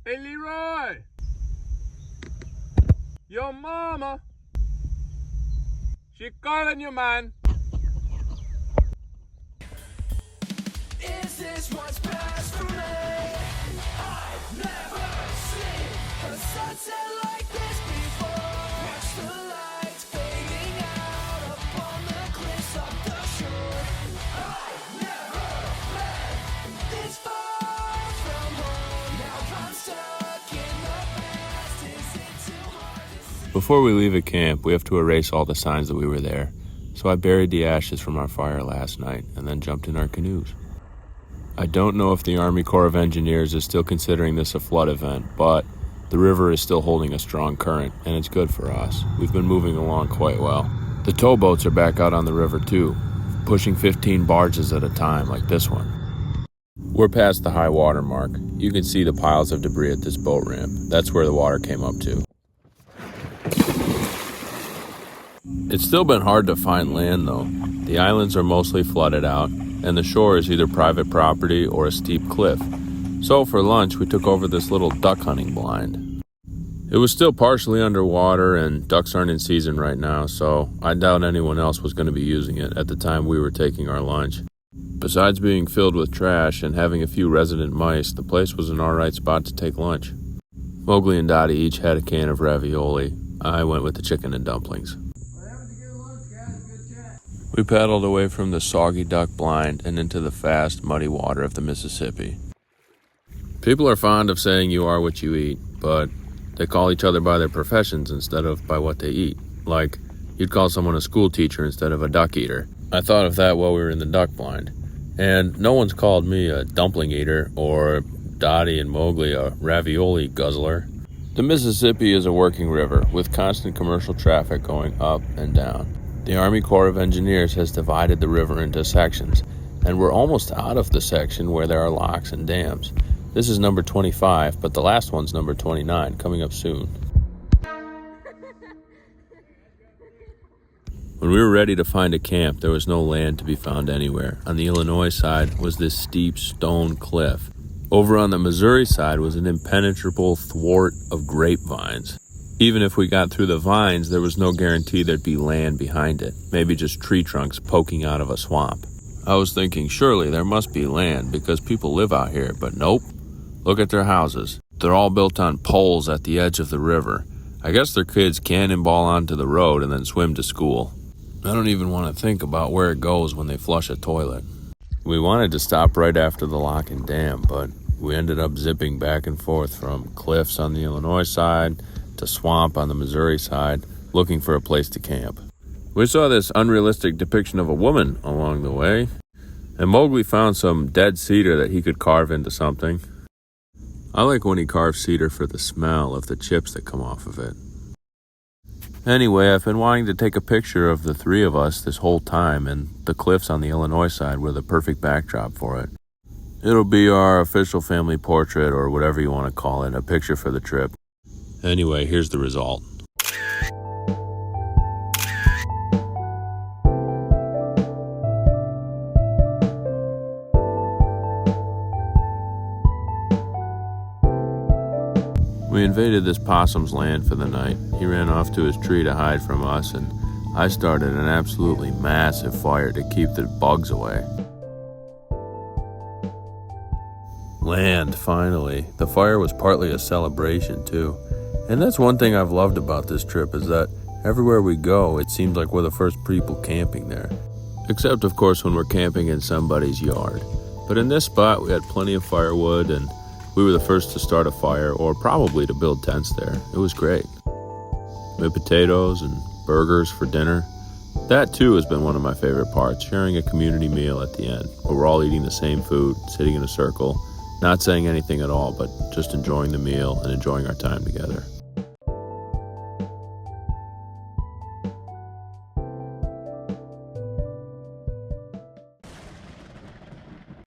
Hey, Leroy! Your mama! She calling you, man! Is this what's best for me? I've never seen a sunset like this before. Watch the lights fading out upon the cliffs of the shore. I've never been this far from home. Now I'm stuck in the past. Is it too hard to see? Before we leave a camp, we have to erase all the signs that we were there. So I buried the ashes from our fire last night and then jumped in our canoes. I don't know if the Army Corps of Engineers is still considering this a flood event, but the river is still holding a strong current, and it's good for us. We've been moving along quite well. The towboats are back out on the river too, pushing 15 barges at a time like this one. We're past the high water mark. You can see the piles of debris at this boat ramp. That's where the water came up to. It's still been hard to find land though. The islands are mostly flooded out, and the shore is either private property or a steep cliff. So for lunch, we took over this little duck hunting blind. It was still partially underwater, and ducks aren't in season right now, so I doubt anyone else was going to be using it at the time we were taking our lunch. Besides being filled with trash and having a few resident mice, the place was an alright spot to take lunch. Mowgli and Dottie each had a can of ravioli. I went with the chicken and dumplings. We paddled away from the soggy duck blind and into the fast, muddy water of the Mississippi. People are fond of saying you are what you eat, but they call each other by their professions instead of by what they eat. Like, you'd call someone a school teacher instead of a duck eater. I thought of that while we were in the duck blind. And no one's called me a dumpling eater or Dottie and Mowgli a ravioli guzzler. The Mississippi is a working river with constant commercial traffic going up and down. The Army Corps of Engineers has divided the river into sections, and we're almost out of the section where there are locks and dams. This is number 25, but the last one's number 29, coming up soon. When we were ready to find a camp, there was no land to be found anywhere. On the Illinois side was this steep stone cliff. Over on the Missouri side was an impenetrable thwart of grapevines. Even if we got through the vines, there was no guarantee there'd be land behind it, maybe just tree trunks poking out of a swamp. I was thinking, surely there must be land because people live out here, but nope. Look at their houses. They're all built on poles at the edge of the river. I guess their kids cannonball onto the road and then swim to school. I don't even want to think about where it goes when they flush a toilet. We wanted to stop right after the lock and dam, but we ended up zipping back and forth from cliffs on the Illinois side to swamp on the Missouri side, looking for a place to camp. We saw this unrealistic depiction of a woman along the way, and Mowgli found some dead cedar that he could carve into something. I like when he carves cedar for the smell of the chips that come off of it. Anyway, I've been wanting to take a picture of the three of us this whole time, and the cliffs on the Illinois side were the perfect backdrop for it. It'll be our official family portrait, or whatever you want to call it, a picture for the trip. Anyway, here's the result. We invaded this possum's land for the night. He ran off to his tree to hide from us, and I started an absolutely massive fire to keep the bugs away. Land, finally. The fire was partly a celebration, too. And that's one thing I've loved about this trip is that everywhere we go, it seems like we're the first people camping there. Except, of course, when we're camping in somebody's yard. But in this spot, we had plenty of firewood, and we were the first to start a fire, or probably to build tents there. It was great. We had potatoes and burgers for dinner. That, too, has been one of my favorite parts, sharing a community meal at the end, where we're all eating the same food, sitting in a circle, not saying anything at all, but just enjoying the meal and enjoying our time together.